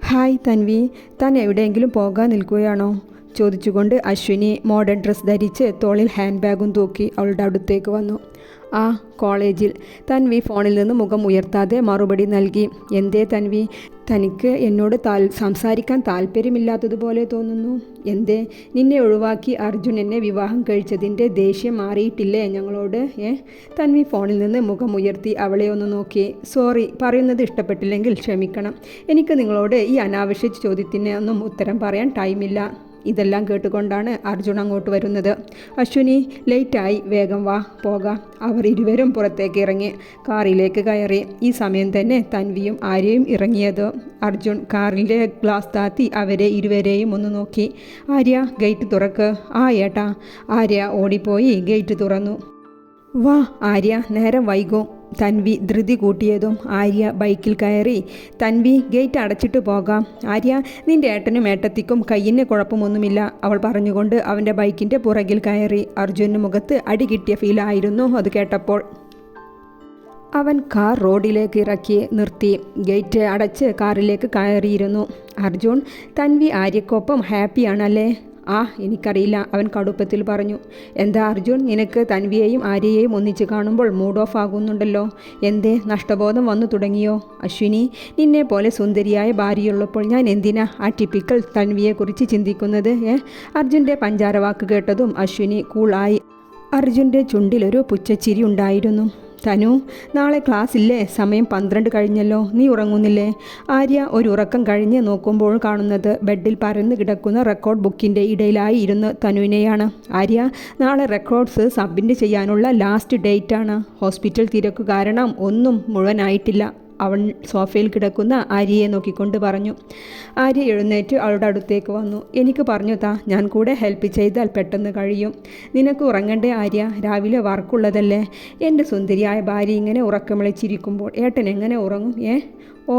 Hi Tanvi, താൻ എവിടെയെങ്കിലും പോകാൻ നിൽക്കുകയാണോ? ചോദിച്ചുകൊണ്ട് അശ്വിനി മോഡേൺ ഡ്രസ് ധരിച്ച് തോളിൽ ഹാൻഡ് ബാഗും തൂക്കി അവളുടെ അടുത്തേക്ക് വന്നു. ആ, കോളേജിൽ. തൻവി ഫോണിൽ നിന്ന് മുഖം ഉയർത്താതെ മറുപടി നൽകി. എന്തേ തൻവി, തനിക്ക് എന്നോട് സംസാരിക്കാൻ താല്പര്യമില്ലാത്തതുപോലെ തോന്നുന്നു. എന്തേ, നിന്നെ ഒഴിവാക്കി അർജുൻ എന്നെ വിവാഹം കഴിച്ചതിൻ്റെ ദേഷ്യം മാറിയിട്ടില്ലേ ഞങ്ങളോട്? തൻവി ഫോണിൽ നിന്ന് മുഖം ഉയർത്തി അവളെ ഒന്ന് നോക്കി. സോറി, പറയുന്നത് ഇഷ്ടപ്പെട്ടില്ലെങ്കിൽ ക്ഷമിക്കണം. എനിക്ക് നിങ്ങളോട് ഈ അനാവശ്യ ചോദ്യത്തിന് ഒന്നും ഉത്തരം പറയാൻ ടൈമില്ല. ഇതെല്ലാം കേട്ടുകൊണ്ടാണ് അർജുൻ അങ്ങോട്ട് വരുന്നത്. അശ്വിനി, ലേറ്റായി, വേഗം വാ, പോകാം. അവർ ഇരുവരും പുറത്തേക്ക് ഇറങ്ങി കാറിലേക്ക് കയറി. ഈ സമയം തന്നെ തൻവിയും ആര്യയും ഇറങ്ങിയത്. അർജുൻ കാറിൻ്റെ ഗ്ലാസ് താത്തി അവരെ ഇരുവരെയും ഒന്ന് നോക്കി. ആര്യ, ഗേറ്റ് തുറക്ക്. ആ ഏട്ടാ. ആര്യ ഓടിപ്പോയി ഗേറ്റ് തുറന്നു. വാ ആര്യ, നേരം വൈകും. തൻവി ധൃതി കൂട്ടിയതും ആര്യ ബൈക്കിൽ കയറി. തൻവി, ഗേറ്റ് അടച്ചിട്ട് പോകാം. ആര്യ, നിന്റെ ഏട്ടനും ഏട്ടത്തിക്കും കയ്യിന് കുഴപ്പമൊന്നുമില്ല, അവൾ പറഞ്ഞുകൊണ്ട് അവൻ്റെ ബൈക്കിൻ്റെ പുറകിൽ കയറി. അർജുന് മുഖത്ത് അടി കിട്ടിയ ഫീലായിരുന്നു അത് കേട്ടപ്പോൾ. അവൻ കാർ റോഡിലേക്ക് ഇറക്കി നിർത്തി ഗേറ്റ് അടച്ച് കാറിലേക്ക് കയറിയിരുന്നു. അർജുൻ, തൻവി ആര്യക്കൊപ്പം ഹാപ്പിയാണല്ലേ? ആ, എനിക്കറിയില്ല, അവൻ കടുപ്പത്തിൽ പറഞ്ഞു. എന്താ അർജുൻ, നിനക്ക് തൻവിയെയും ആര്യയെയും ഒന്നിച്ച് കാണുമ്പോൾ മൂഡ് ഓഫ് ആകുന്നുണ്ടല്ലോ. എന്തേ, നഷ്ടബോധം വന്നു തുടങ്ങിയോ? അശ്വിനി, നിന്നെ പോലെ സുന്ദരിയായ ഭാര്യയുള്ളപ്പോൾ ഞാൻ എന്തിനാ ആ ടിപ്പിക്കൽ തൻവിയെക്കുറിച്ച് ചിന്തിക്കുന്നത്? അർജുൻ്റെ പഞ്ചാര വാക്ക് കേട്ടതും അശ്വിനി കൂളായി. അർജുൻ്റെ ചുണ്ടിലൊരു പുച്ഛച്ചിരി ഉണ്ടായിരുന്നു. തനു, നാളെ ക്ലാസ് ഇല്ലേ? സമയം 12 കഴിഞ്ഞല്ലോ, നീ ഉറങ്ങുന്നില്ലേ? ആര്യ ഒരു ഉറക്കം കഴിഞ്ഞ് നോക്കുമ്പോൾ കാണുന്നത് ബെഡിൽ പരന്ന് കിടക്കുന്ന റെക്കോർഡ് ബുക്കിൻ്റെ ഇടയിലായി ഇരുന്ന് തനുവിനെയാണ്. ആര്യ, നാളെ റെക്കോർഡ്സ് സബ്മിറ്റ് ചെയ്യാനുള്ള ലാസ്റ്റ് ഡേറ്റാണ്. ഹോസ്പിറ്റൽ തിരക്ക് കാരണം ഒന്നും മുഴുവനായിട്ടില്ല. അവൻ സോഫയിൽ കിടക്കുന്ന ആര്യയെ നോക്കിക്കൊണ്ട് പറഞ്ഞു. ആര്യ എഴുന്നേറ്റ് അവളുടെ അടുത്തേക്ക് വന്നു. എനിക്ക് പറഞ്ഞു താ, ഞാൻ കൂടെ ഹെൽപ്പ് ചെയ്താൽ പെട്ടെന്ന് കഴിയും. നിനക്ക് ഉറങ്ങണ്ടേ ആര്യ? രാവിലെ വർക്കുള്ളതല്ലേ? എൻ്റെ സുന്ദരിയായ ഭാര്യ ഇങ്ങനെ ഉറക്കമിളച്ചിരിക്കുമ്പോൾ ഏട്ടൻ എങ്ങനെ ഉറങ്ങും? ഓ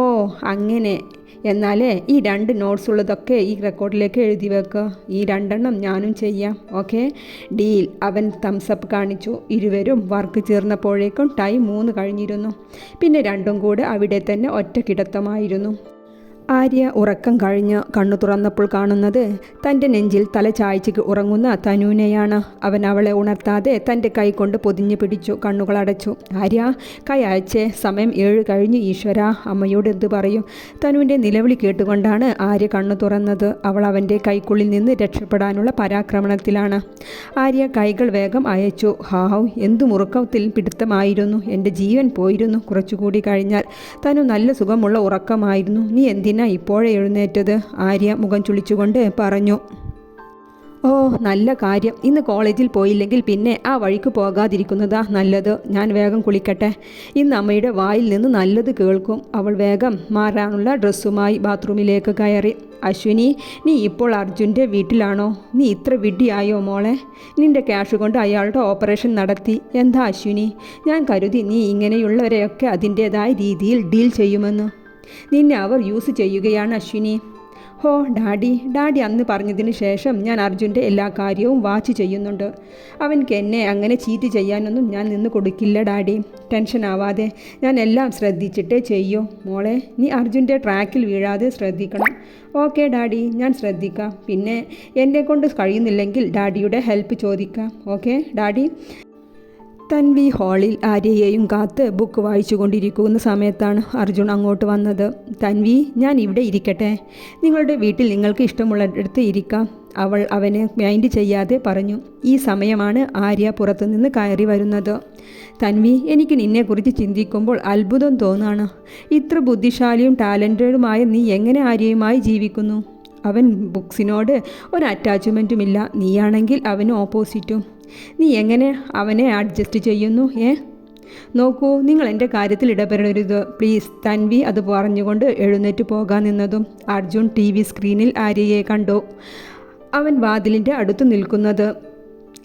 അങ്ങനെ. എന്നാലേ ഈ 2 നോട്ട്സ് ഉള്ളതൊക്കെ ഈ റെക്കോർഡിലേക്ക് എഴുതി വെക്കുക. ഈ 2 ഞാനും ചെയ്യാം. Okay, deal. അവൻ തംസപ്പ് കാണിച്ചു. ഇരുവരും വർക്ക് ചേർന്നപ്പോഴേക്കും ടൈം 3 കഴിഞ്ഞിരുന്നു. പിന്നെ രണ്ടും കൂടെ അവിടെ തന്നെ ഒറ്റ കിടത്തമായിരുന്നു. ആര്യ ഉറക്കം കഴിഞ്ഞ് കണ്ണു തുറന്നപ്പോൾ കാണുന്നത് തൻ്റെ നെഞ്ചിൽ തല ചായ്ച്ച് ഉറങ്ങുന്ന തനുവിനെയാണ്. അവൻ അവളെ ഉണർത്താതെ തൻ്റെ കൈ കൊണ്ട് പൊതിഞ്ഞു പിടിച്ചു കണ്ണുകളടച്ചു. ആര്യ, കൈ അയച്ചേ, സമയം 7 കഴിഞ്ഞു. ഈശ്വര, അമ്മയോട് എന്ത് പറയും? തനുവിൻ്റെ നിലവിളി കേട്ടുകൊണ്ടാണ് ആര്യ കണ്ണു തുറന്നത്. അവൾ അവൻ്റെ കൈക്കുള്ളിൽ നിന്ന് രക്ഷപ്പെടാനുള്ള പരാക്രമണത്തിലാണ്. ആര്യ കൈകൾ വേഗം അയച്ചു. ഹാവ്, എന്തു മുറുക്കത്തിൽ പിടുത്തമായിരുന്നു. എൻ്റെ ജീവൻ പോയിരുന്നു. കുറച്ചുകൂടി കഴിഞ്ഞാൽ. തനു നല്ല സുഖമുള്ള ഉറക്കമായിരുന്നു. നീ എന്തിനാ ഇപ്പോഴേ എഴുന്നേറ്റത്? ആര്യ മുഖം ചുളിച്ചുകൊണ്ട് പറഞ്ഞു. ഓ, നല്ല കാര്യം. ഇന്ന് കോളേജിൽ പോയില്ലെങ്കിൽ പിന്നെ ആ വഴിക്ക് പോകാതിരിക്കുന്നതാ നല്ലത്. ഞാൻ വേഗം കുളിക്കട്ടെ. ഇന്ന് അമ്മയുടെ വായിൽ നിന്ന് നല്ലത് കേൾക്കും. അവൾ വേഗം മാറാനുള്ള ഡ്രസ്സുമായി ബാത്റൂമിലേക്ക് കയറി. അശ്വിനി, നീ ഇപ്പോൾ അർജുൻ്റെ വീട്ടിലാണോ? നീ ഇത്ര വിഡ്ഢിയായോ മോളെ? നിന്റെ ക്യാഷ് കൊണ്ട് അയാളുടെ ഓപ്പറേഷൻ നടത്തി. എന്താ അശ്വിനി, ഞാൻ കരുതി നീ ഇങ്ങനെയുള്ളവരെയൊക്കെ അതിൻ്റേതായ രീതിയിൽ ഡീൽ ചെയ്യുമെന്ന്. നിന്നെ അവർ യൂസ് ചെയ്യുകയാണ് അശ്വിനി. ഹോ ഡാഡി അന്ന് പറഞ്ഞതിന് ശേഷം ഞാൻ അർജുൻ്റെ എല്ലാ കാര്യവും വാച്ച് ചെയ്യുന്നുണ്ട്. അവൻക്ക് എന്നെ അങ്ങനെ ചീറ്റ് ചെയ്യാനൊന്നും ഞാൻ നിന്ന് കൊടുക്കില്ല ഡാഡി. ടെൻഷൻ ആവാതെ, ഞാൻ എല്ലാം ശ്രദ്ധിച്ചിട്ടേ ചെയ്യൂ. മോളെ, നീ അർജുൻ്റെ ട്രാക്കിൽ വീഴാതെ ശ്രദ്ധിക്കണം. ഓക്കെ ഡാഡി, ഞാൻ ശ്രദ്ധിക്കാം. പിന്നെ എന്നെ കൊണ്ട് കഴിയുന്നില്ലെങ്കിൽ ഡാഡിയുടെ ഹെൽപ്പ് ചോദിക്കാം. Okay daddy. തൻവി ഹാളിൽ ആര്യയെയും കാത്ത് ബുക്ക് വായിച്ചു കൊണ്ടിരിക്കുന്ന സമയത്താണ് അർജുൻ അങ്ങോട്ട് വന്നത്. തൻവി, ഞാൻ ഇവിടെ ഇരിക്കട്ടെ? നിങ്ങളുടെ വീട്ടിൽ നിങ്ങൾക്ക് ഇഷ്ടമുള്ളിടത്ത് ഇരിക്കാം, അവൾ അവനെ മൈൻഡ് ചെയ്യാതെ പറഞ്ഞു. ഈ സമയമാണ് ആര്യ പുറത്തുനിന്ന് കയറി വരുന്നത്. തൻവി, എനിക്ക് നിന്നെക്കുറിച്ച് ചിന്തിക്കുമ്പോൾ അത്ഭുതം തോന്നാണ്. ഇത്ര ബുദ്ധിശാലിയും ടാലൻറ്റഡുമായ നീ എങ്ങനെ ആര്യയുമായി ജീവിക്കുന്നു? അവൻ ബുക്സിനോട് ഒരു അറ്റാച്ച്മെൻറ്റുമില്ല. നീയാണെങ്കിൽ അവന് ഓപ്പോസിറ്റും. നീ എങ്ങനെ അവനെ അഡ്ജസ്റ്റ് ചെയ്യുന്നു? നോക്കൂ, നിങ്ങൾ എൻ്റെ കാര്യത്തിൽ ഇടപെടരുത് പ്ലീസ്. തൻവി അത് പറഞ്ഞുകൊണ്ട് എഴുന്നേറ്റ് പോകാൻ നിന്നതും അർജുൻ TV സ്ക്രീനിൽ ആര്യയെ കണ്ടു. അവൻ വാതിലിൻ്റെ അടുത്ത് നിൽക്കുന്നത്.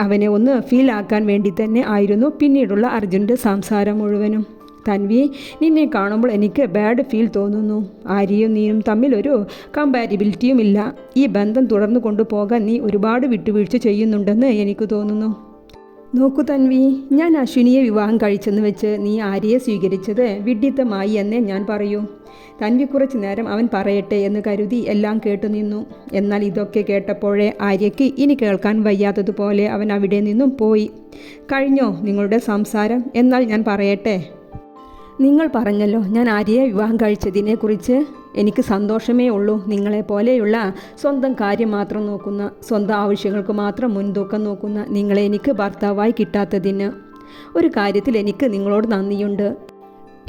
അവനെ ഒന്ന് ഫീൽ ആക്കാൻ വേണ്ടി തന്നെ ആയിരുന്നു പിന്നീടുള്ള അർജുൻ്റെ സംസാരം മുഴുവനും. തൻവി, നിന്നെ കാണുമ്പോൾ എനിക്ക് ബാഡ് ഫീൽ തോന്നുന്നു. ആര്യയും നീയും തമ്മിലൊരു കമ്പാരിബിലിറ്റിയുമില്ല. ഈ ബന്ധം തുടർന്നു കൊണ്ടുപോകാൻ നീ ഒരുപാട് വിട്ടുവീഴ്ച ചെയ്യുന്നുണ്ടെന്ന് എനിക്ക് തോന്നുന്നു. നോക്കൂ തൻവി, ഞാൻ അശ്വിനിയെ വിവാഹം കഴിച്ചെന്ന് വെച്ച് നീ ആര്യയെ സ്വീകരിച്ചത് വിഡ്ഢിത്തമായി എന്നേ ഞാൻ പറയൂ. തൻവി കുറച്ചു നേരം അവൻ പറയട്ടെ എന്ന് കരുതി എല്ലാം കേട്ടു നിന്നു. എന്നാൽ ഇതൊക്കെ കേട്ടപ്പോഴേ ആര്യയ്ക്ക് ഇനി കേൾക്കാൻ വയ്യാത്തതുപോലെ അവൻ അവിടെ നിന്നും പോയി. കഴിഞ്ഞോ നിങ്ങളുടെ സംസാരം? എന്നാൽ ഞാൻ പറയട്ടെ. നിങ്ങൾ പറഞ്ഞല്ലോ ഞാൻ ആര്യയെ വിവാഹം കഴിച്ചതിനെക്കുറിച്ച്. എനിക്ക് സന്തോഷമേ ഉള്ളൂ. നിങ്ങളെപ്പോലെയുള്ള സ്വന്തം കാര്യം മാത്രം നോക്കുന്ന, സ്വന്തം ആവശ്യങ്ങൾക്ക് മാത്രം മുൻതൂക്കം നോക്കുന്ന നിങ്ങളെ എനിക്ക് ഭർത്താവായി കിട്ടാത്തതിന്. ഒരു കാര്യത്തിൽ എനിക്ക് നിങ്ങളോട് നന്ദിയുണ്ട്.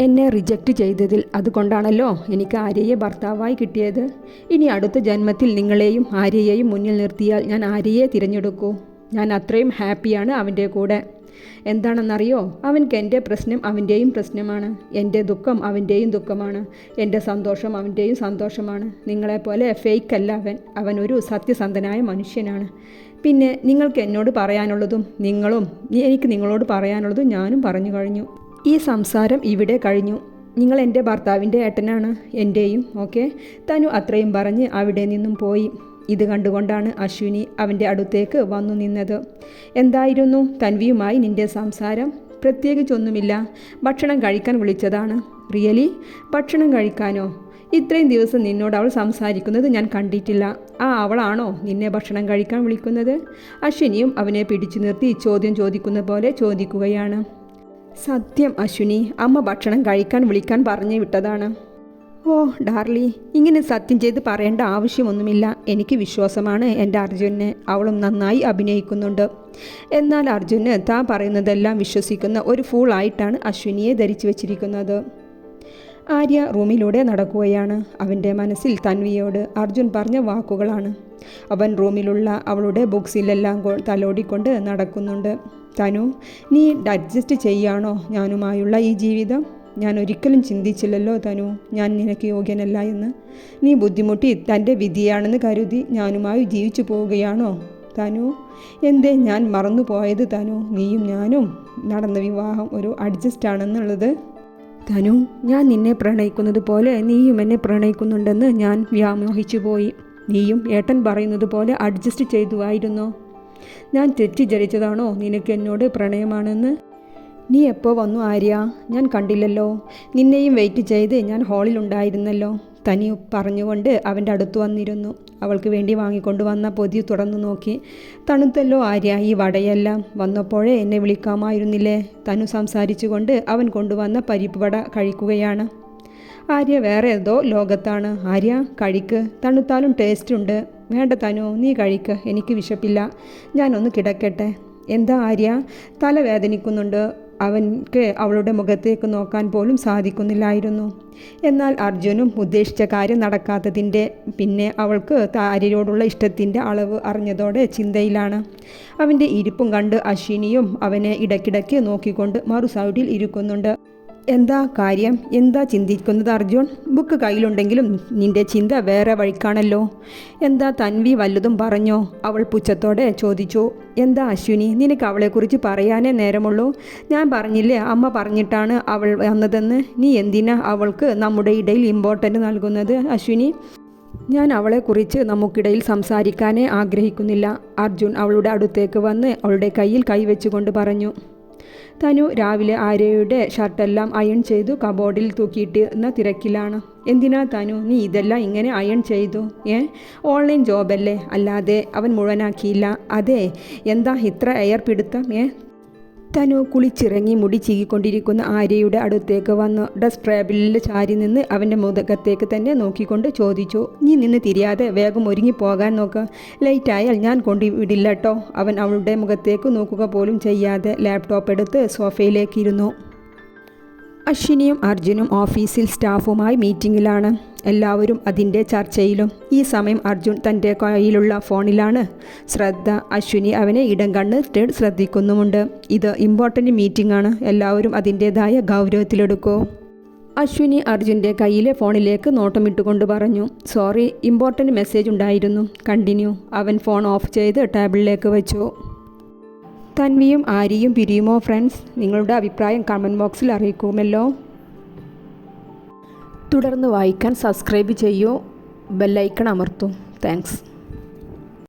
എന്നെ റിജക്റ്റ് ചെയ്തതിൽ. അതുകൊണ്ടാണല്ലോ എനിക്ക് ആര്യയെ ഭർത്താവായി കിട്ടിയത്. ഇനി അടുത്ത ജന്മത്തിൽ നിങ്ങളെയും ആര്യയെയും മുന്നിൽ നിർത്തിയാൽ ഞാൻ ആര്യയെ തിരഞ്ഞെടുക്കൂ. ഞാൻ അത്രയും ഹാപ്പിയാണ് അവൻ്റെ കൂടെ. എന്താണെന്നറിയോ, അവൻക്ക് എൻ്റെ പ്രശ്നം അവൻ്റെയും പ്രശ്നമാണ്, എൻ്റെ ദുഃഖം അവൻ്റെയും ദുഃഖമാണ്, എൻ്റെ സന്തോഷം അവൻ്റെയും സന്തോഷമാണ്. നിങ്ങളെപ്പോലെ ഫേക്കല്ല അവൻ. അവനൊരു സത്യസന്ധനായ മനുഷ്യനാണ്. പിന്നെ നിങ്ങൾക്ക് എന്നോട് പറയാനുള്ളതും എനിക്ക് നിങ്ങളോട് പറയാനുള്ളതും ഞാനും പറഞ്ഞു കഴിഞ്ഞു. ഈ സംസാരം ഇവിടെ കഴിഞ്ഞു. നിങ്ങൾ എൻ്റെ ഭർത്താവിൻ്റെ ഏട്ടനാണ്, എൻ്റെയും. ഓക്കെ. തനു അത്രയും പറഞ്ഞ് അവിടെ നിന്നും പോയി. ഇത് കണ്ടുകൊണ്ടാണ് അശ്വിനി അവൻ്റെ അടുത്തേക്ക് വന്നു നിന്നത്. എന്തായിരുന്നു തൻവിയുമായി നിൻ്റെ സംസാരം? പ്രത്യേകിച്ചൊന്നുമില്ല. ഭക്ഷണം കഴിക്കാൻ വിളിച്ചതാണ്. റിയലി? ഭക്ഷണം കഴിക്കാനോ? ഇത്രയും ദിവസം നിന്നോട് അവൾ സംസാരിക്കുന്നത് ഞാൻ കണ്ടിട്ടില്ല. അവളാണോ നിന്നെ ഭക്ഷണം കഴിക്കാൻ വിളിക്കുന്നത്? അശ്വിനിയും അവനെ പിടിച്ചു നിർത്തി ചോദ്യം ചോദിക്കുന്ന പോലെ ചോദിക്കുകയാണ്. സത്യം അശ്വിനി, അമ്മ ഭക്ഷണം കഴിക്കാൻ വിളിക്കാൻ പറഞ്ഞു വിട്ടതാണ്. ഓ ഡാർലി, ഇങ്ങനെ സത്യം ചെയ്ത് പറയേണ്ട ആവശ്യമൊന്നുമില്ല. എനിക്ക് വിശ്വാസമാണ് എൻ്റെ അർജുനെ. അവളും നന്നായി അഭിനയിക്കുന്നുണ്ട്. എന്നാൽ അർജുന് താൻ പറയുന്നതെല്ലാം വിശ്വസിക്കുന്ന ഒരു ഫൂളായിട്ടാണ് അശ്വിനിയെ ധരിച്ചു വച്ചിരിക്കുന്നത്. ആര്യ റൂമിലൂടെ നടക്കുകയാണ്. അവൻ്റെ മനസ്സിൽ തൻവിയോട് അർജുൻ പറഞ്ഞ വാക്കുകളാണ്. അവൻ റൂമിലുള്ള അവളുടെ ബുക്സിലെല്ലാം തലോടിക്കൊണ്ട് നടക്കുന്നുണ്ട്. തനു, നീ അഡ്ജസ്റ്റ് ചെയ്യാണോ ഞാനുമായുള്ള ഈ ജീവിതം? ഞാൻ ഒരിക്കലും ചിന്തിച്ചില്ലല്ലോ തനു, ഞാൻ നിനക്ക് യോഗ്യനല്ല എന്ന്. നീ ബുദ്ധിമുട്ടി തൻ്റെ വിധിയാണെന്ന് കരുതി ഞാനുമായി ജീവിച്ചു പോവുകയാണോ തനു? എന്തേ ഞാൻ മറന്നുപോയത് തനു? നീയും ഞാനും നടന്ന വിവാഹം ഒരു അഡ്ജസ്റ്റ് ആണെന്നുള്ളത്. തനു, ഞാൻ നിന്നെ പ്രണയിക്കുന്നത് പോലെ നീയും എന്നെ പ്രണയിക്കുന്നുണ്ടെന്ന് ഞാൻ വ്യാമോഹിച്ചു പോയി. നീയും ഏട്ടൻ പറയുന്നത് പോലെ അഡ്ജസ്റ്റ് ചെയ്തുവായിരുന്നോ? ഞാൻ തെറ്റിദ്ധരിച്ചതാണോ നിനക്ക് എന്നോട് പ്രണയമാണെന്ന്? നീ എപ്പോൾ വന്നു ആര്യ? ഞാൻ കണ്ടില്ലല്ലോ. നിന്നെയും വെയിറ്റ് ചെയ്ത് ഞാൻ ഹാളിലുണ്ടായിരുന്നല്ലോ. തനി പറഞ്ഞുകൊണ്ട് അവൻ്റെ അടുത്ത് വന്നിരുന്നു. അവൾക്ക് വേണ്ടി വാങ്ങിക്കൊണ്ട് വന്ന പൊതി തുറന്നു നോക്കി. തണുത്തല്ലോ ആര്യ ഈ വടയെല്ലാം. വന്നപ്പോഴേ എന്നെ വിളിക്കാമായിരുന്നില്ലേ? തനു സംസാരിച്ചുകൊണ്ട് അവൻ കൊണ്ടുവന്ന പരിപ്പ് വട കഴിക്കുകയാണ്. ആര്യ വേറെ ഏതോ ലോകത്താണ്. ആര്യ കഴിക്ക്, തണുത്താലും ടേസ്റ്റ് ഉണ്ട്. വേണ്ട തനു, നീ കഴിക്ക്, എനിക്ക് വിശപ്പില്ല. ഞാനൊന്ന് കിടക്കട്ടെ. എന്താ ആര്യ? തലവേദനിക്കുന്നുണ്ട്. അവൻക്ക് അവളുടെ മുഖത്തേക്ക് നോക്കാൻ പോലും സാധിക്കുന്നില്ലായിരുന്നു. എന്നാൽ അർജുനും ഉദ്ദേശിച്ച കാര്യം നടക്കാത്തതിൻ്റെ പിന്നെ അവൾക്ക് ആര്യയോടുള്ള ഇഷ്ടത്തിൻ്റെ അളവ് അറിഞ്ഞതോടെ ചിന്തയിലാണ്. അവൻ്റെ ഇരിപ്പും കണ്ട് അശ്വിനിയും അവനെ ഇടയ്ക്കിടയ്ക്ക് നോക്കിക്കൊണ്ട് മറു സൈഡിൽ ഇരിക്കുന്നുണ്ട്. എന്താ കാര്യം? എന്താ ചിന്തിക്കുന്നത് അർജുൻ? ബുക്ക് കയ്യിലുണ്ടെങ്കിലും നിന്റെ ചിന്ത വേറെ വഴിക്കാണല്ലോ. എന്താ തൻവി വല്ലതും പറഞ്ഞോ? അവൾ പുച്ഛത്തോടെ ചോദിച്ചു. എന്താ അശ്വിനി, നിനക്ക് അവളെക്കുറിച്ച് പറയാനേ നേരമുള്ളൂ. ഞാൻ പറഞ്ഞില്ലേ അമ്മ പറഞ്ഞിട്ടാണ് അവൾ വന്നതെന്ന്. നീ എന്തിനാ അവൾക്ക് നമ്മുടെ ഇടയിൽ ഇമ്പോർട്ടൻ്റ് നൽകുന്നത് അശ്വിനി? ഞാൻ അവളെക്കുറിച്ച് നമുക്കിടയിൽ സംസാരിക്കാനേ ആഗ്രഹിക്കുന്നില്ല. അർജുൻ അവളുടെ അടുത്തേക്ക് വന്ന് അവളുടെ കയ്യിൽ കൈവച്ചുകൊണ്ട് പറഞ്ഞു. തനു രാവിലെ ആര്യയുടെ ഷർട്ടെല്ലാം അയൺ ചെയ്തു കബോർഡിൽ തൂക്കിയിട്ടിരുന്ന തിരക്കിലാണ്. എന്തിനാ തനു നീ ഇതെല്ലാം ഇങ്ങനെ അയൺ ചെയ്തു? ഓൺലൈൻ ജോബല്ലേ? അല്ലാതെ അവൻ മുഴുവനാക്കിയില്ല. അതെ, എന്താ ഇത്ര എയർ പിടുത്തം? തനു കുളിച്ചിറങ്ങി മുടി ചീകിക്കൊണ്ടിരിക്കുന്ന ആര്യയുടെ അടുത്തേക്ക് വന്ന് ഡസ്റ്റ് ടേബിളിൽ ചാരി നിന്ന് അവൻ്റെ മുഖത്തേക്ക് തന്നെ നോക്കിക്കൊണ്ട് ചോദിച്ചു. നീ നിന്ന് തിരിയാതെ വേഗം ഒരുങ്ങി പോകാൻ നോക്ക്. ലേറ്റായാൽ ഞാൻ കൊണ്ടുവിടില്ല കേട്ടോ. അവൻ അവളുടെ മുഖത്തേക്ക് നോക്കുക പോലും ചെയ്യാതെ ലാപ്ടോപ്പ് എടുത്ത് സോഫയിലേക്ക് ഇരുന്നു. അശ്വിനിയും അർജുനും ഓഫീസിൽ സ്റ്റാഫുമായി മീറ്റിങ്ങിലാണ്. എല്ലാവരും അതിൻ്റെ ചർച്ചയിലും. ഈ സമയം അർജുൻ തൻ്റെ കയ്യിലുള്ള ഫോണിലാണ് ശ്രദ്ധ. അശ്വിനി അവനെ ഇടം കണ്ണ് ശ്രദ്ധിക്കുന്നുമുണ്ട്. ഇത് ഇമ്പോർട്ടൻ്റ് മീറ്റിംഗ് ആണ്, എല്ലാവരും അതിൻ്റേതായ ഗൗരവത്തിലെടുക്കൂ. അശ്വിനി അർജുൻ്റെ കയ്യിലെ ഫോണിലേക്ക് നോട്ടമിട്ടുകൊണ്ട് പറഞ്ഞു. സോറി, ഇമ്പോർട്ടൻ്റ് മെസ്സേജ് ഉണ്ടായിരുന്നു. കണ്ടിന്യൂ. അവൻ ഫോൺ ഓഫ് ചെയ്ത് ടേബിളിലേക്ക് വെച്ചു. തൻവിയും ആര്യയും പിരിയുമോ ഫ്രണ്ട്സ്? നിങ്ങളുടെ അഭിപ്രായം കമൻറ്റ് ബോക്സിൽ അറിയിക്കുമല്ലോ. തുടർന്ന് വായിക്കാൻ സബ്സ്ക്രൈബ് ചെയ്യൂ, ബെല്ലൈക്കൺ അമർത്തും. താങ്ക്സ്.